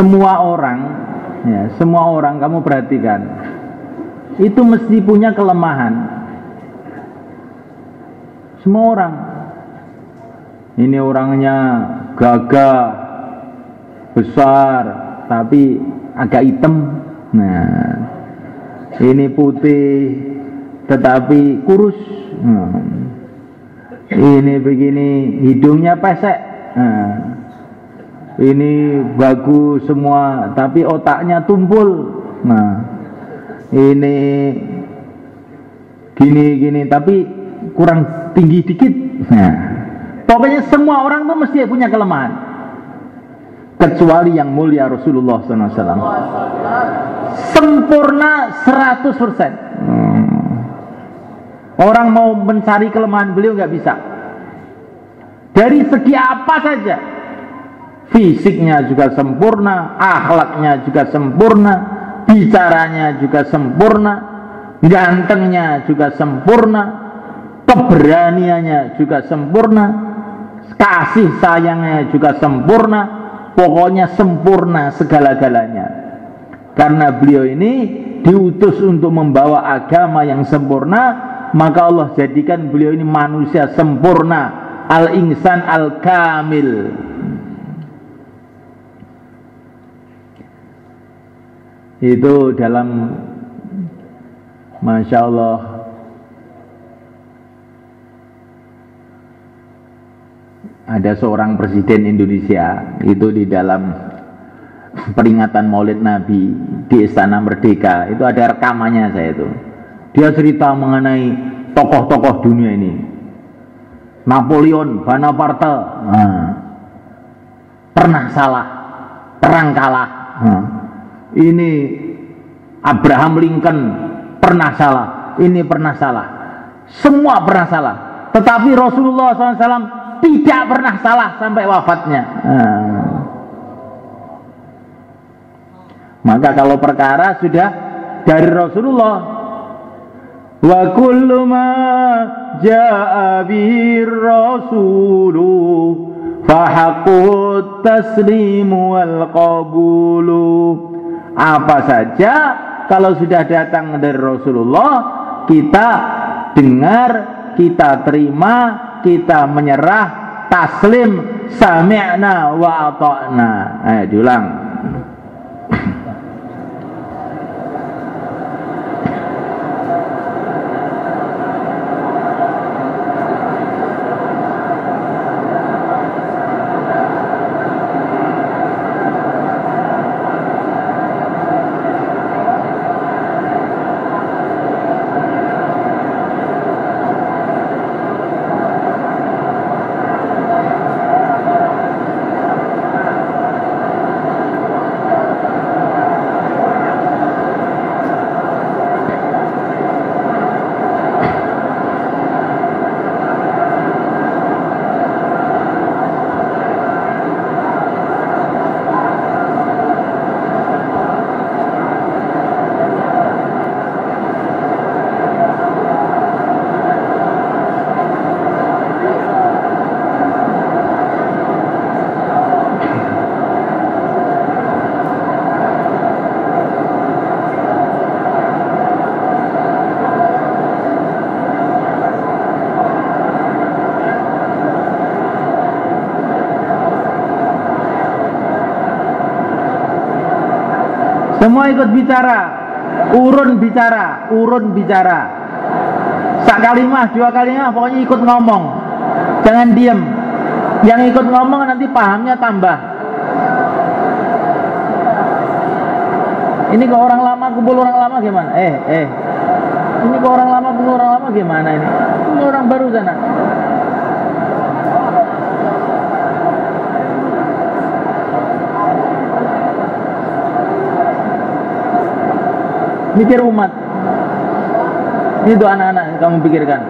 semua orang kamu perhatikan, itu mesti punya kelemahan. Semua orang. Ini orangnya gagah, besar, tapi agak hitam. Nah, ini putih, tetapi kurus. Ini begini, hidungnya pesek. Nah, ini bagus semua, tapi otaknya tumpul. Nah, ini gini, tapi kurang tinggi dikit. Nah, pokoknya semua orang tuh mesti punya kelemahan, kecuali yang mulia Rasulullah SAW. Sempurna 100%. Orang mau mencari kelemahan beliau nggak bisa. Dari segi apa saja, fisiknya juga sempurna, akhlaknya juga sempurna, bicaranya juga sempurna, gantengnya juga sempurna, keberaniannya juga sempurna, kasih sayangnya juga sempurna, pokoknya sempurna segala-galanya. Karena beliau ini diutus untuk membawa agama yang sempurna, maka Allah jadikan beliau ini manusia sempurna, al-insan al-kamil. Itu dalam, Masya Allah, ada seorang presiden Indonesia itu di dalam peringatan Maulid Nabi di Istana Merdeka, itu ada rekamannya saya itu. Dia cerita mengenai tokoh-tokoh dunia ini. Napoleon Bonaparte pernah salah, perang kalah. Ini Abraham Lincoln pernah salah, ini pernah salah. Semua pernah salah. Tetapi Rasulullah SAW tidak pernah salah sampai wafatnya. Maka kalau perkara sudah dari Rasulullah, wa kullu ma jaa bihi rasulu fa haqqut taslimu wal qabulu. Apa saja kalau sudah datang dari Rasulullah, kita dengar, kita terima, kita menyerah, taslim, sami'na wa ata'na. Diulang. Semua ikut bicara, urun bicara. Sak kalimah, dua kalimah, pokoknya ikut ngomong. Jangan diem. Yang ikut ngomong nanti pahamnya tambah. Ini kok orang lama kumpul orang lama gimana? Ini kok orang lama kumpul orang lama gimana ini? Ini orang baru sana. Mikir umat. Ini tuh anak-anak yang kamu pikirkan.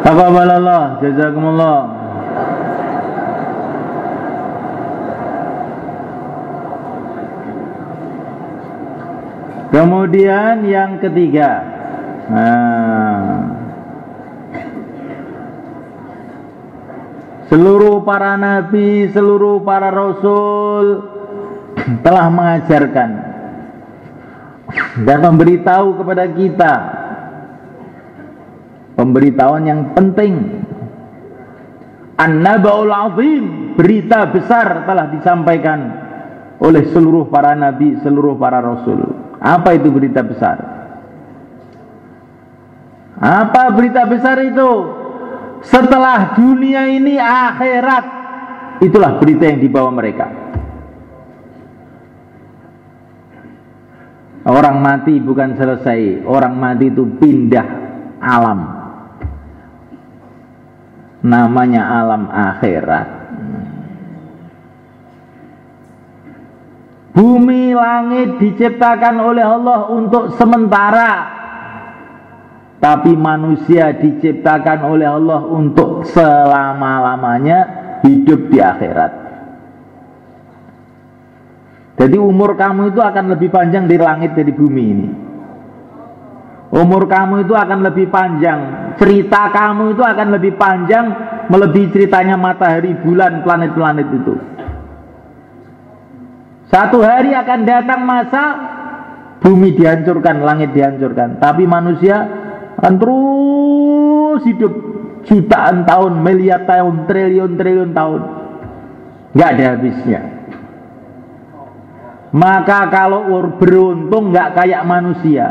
Taqabbalallah, jazakumullah. Kemudian yang ketiga, seluruh para nabi, seluruh para rasul telah mengajarkan dan memberitahu kepada kita pemberitahuan yang penting. An-Naba'ul Azim, berita besar telah disampaikan oleh seluruh para nabi, seluruh para rasul. Apa itu berita besar? Apa berita besar itu? Setelah dunia ini akhirat, itulah berita yang dibawa mereka. Orang mati bukan selesai, orang mati itu pindah alam, namanya alam akhirat. Bumi langit diciptakan oleh Allah untuk sementara, tapi manusia diciptakan oleh Allah untuk selama-lamanya hidup di akhirat. Jadi umur kamu itu akan lebih panjang dari langit, dari bumi ini. Umur kamu itu akan lebih panjang, cerita kamu itu akan lebih panjang, melebihi ceritanya matahari, bulan, planet-planet itu. Satu hari akan datang masa bumi dihancurkan, langit dihancurkan, tapi manusia akan terus hidup jutaan tahun, miliar tahun, triliun tahun, nggak ada habisnya. Maka kalau beruntung nggak kayak manusia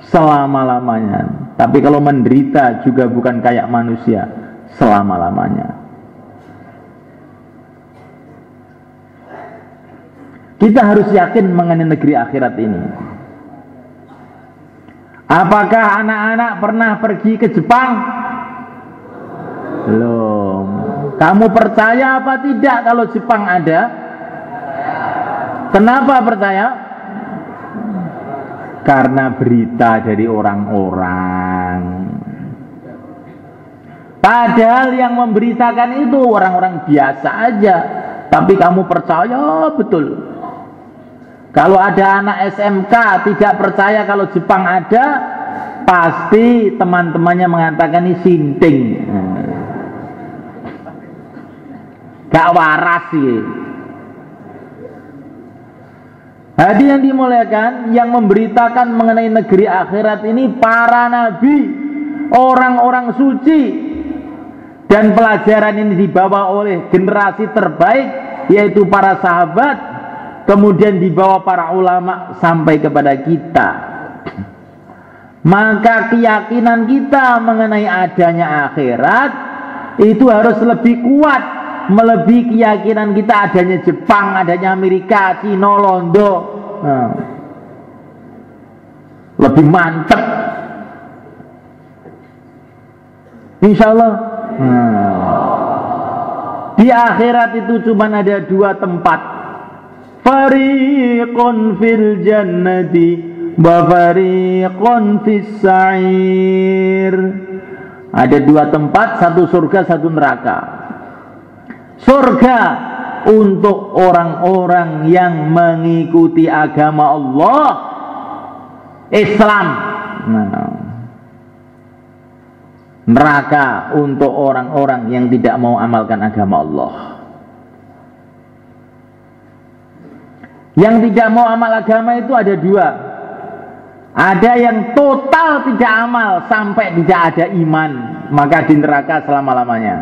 selama-lamanya, tapi kalau menderita juga bukan kayak manusia selama-lamanya. Kita harus yakin mengenai negeri akhirat ini. Apakah anak-anak pernah pergi ke Jepang? Belum. Kamu percaya apa tidak kalau Jepang ada? Kenapa percaya? Karena berita dari orang-orang. Padahal yang memberitakan itu orang-orang biasa aja, tapi kamu percaya betul. Kalau ada anak SMK tidak percaya kalau Jepang ada, pasti teman-temannya mengatakan ini sinting, gak waras sih. Hadirin yang dimuliakan, yang memberitakan mengenai negeri akhirat ini para nabi, orang-orang suci, dan pelajaran ini dibawa oleh generasi terbaik, yaitu para sahabat. Kemudian dibawa para ulama sampai kepada kita. Maka keyakinan kita mengenai adanya akhirat itu harus lebih kuat, melebihi keyakinan kita adanya Jepang, adanya Amerika, Cina, Londo. Lebih mantep, insya Allah. Di akhirat itu cuma ada dua tempat, fariqun fil jannati wa fariqun fis sa'ir. Ada dua tempat, satu surga, satu neraka. Surga untuk orang-orang yang mengikuti agama Allah, Islam. Neraka untuk orang-orang yang tidak mau amalkan agama Allah. Yang tidak mau amal agama itu ada dua. Ada yang total tidak amal sampai tidak ada iman, maka di neraka selama-lamanya.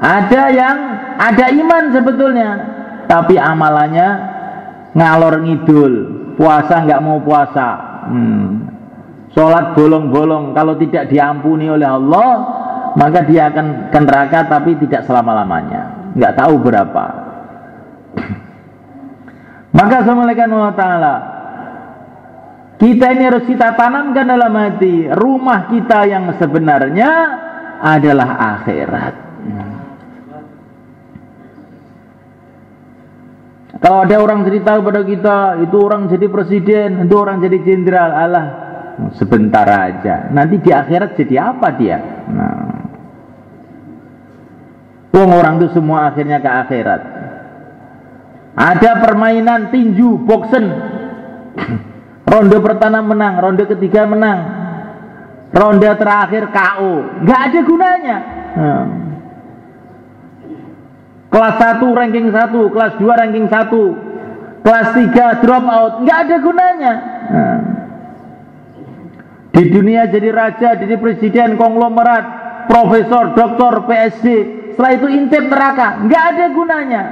Ada yang ada iman sebetulnya, tapi amalannya ngalor ngidul, puasa nggak mau puasa, sholat bolong-bolong. Kalau tidak diampuni oleh Allah, maka dia akan ke neraka, tapi tidak selama-lamanya, nggak tahu berapa. Maka Assalamualaikum warahmatullahi wabarakatuh, kita ini harus kita tanamkan dalam hati, rumah kita yang sebenarnya adalah akhirat. Kalau ada orang cerita kepada kita, itu orang jadi presiden, itu orang jadi jenderal, alah sebentar aja, nanti di akhirat jadi apa dia? Orang itu semua akhirnya ke akhirat. Ada permainan tinju, boxen, Ronde pertama menang, ronde ketiga menang, ronde terakhir KO, nggak ada gunanya. Kelas 1 ranking 1, kelas 2 ranking 1, kelas 3 drop out, nggak ada gunanya. Di dunia jadi raja, jadi presiden, konglomerat, profesor, doktor, PSD, setelah itu intip neraka, nggak ada gunanya.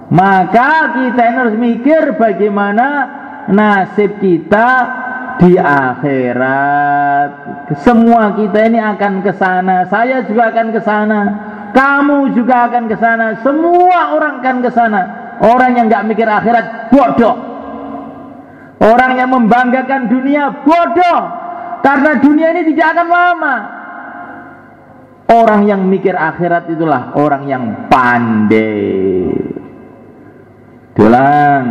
Maka kita harus mikir bagaimana nasib kita di akhirat. Semua kita ini akan ke sana, saya juga akan ke sana, kamu juga akan ke sana, semua orang akan ke sana. Orang yang nggak mikir akhirat bodoh. Orang yang membanggakan dunia bodoh, karena dunia ini tidak akan lama. Orang yang mikir akhirat itulah orang yang pandai. Tulang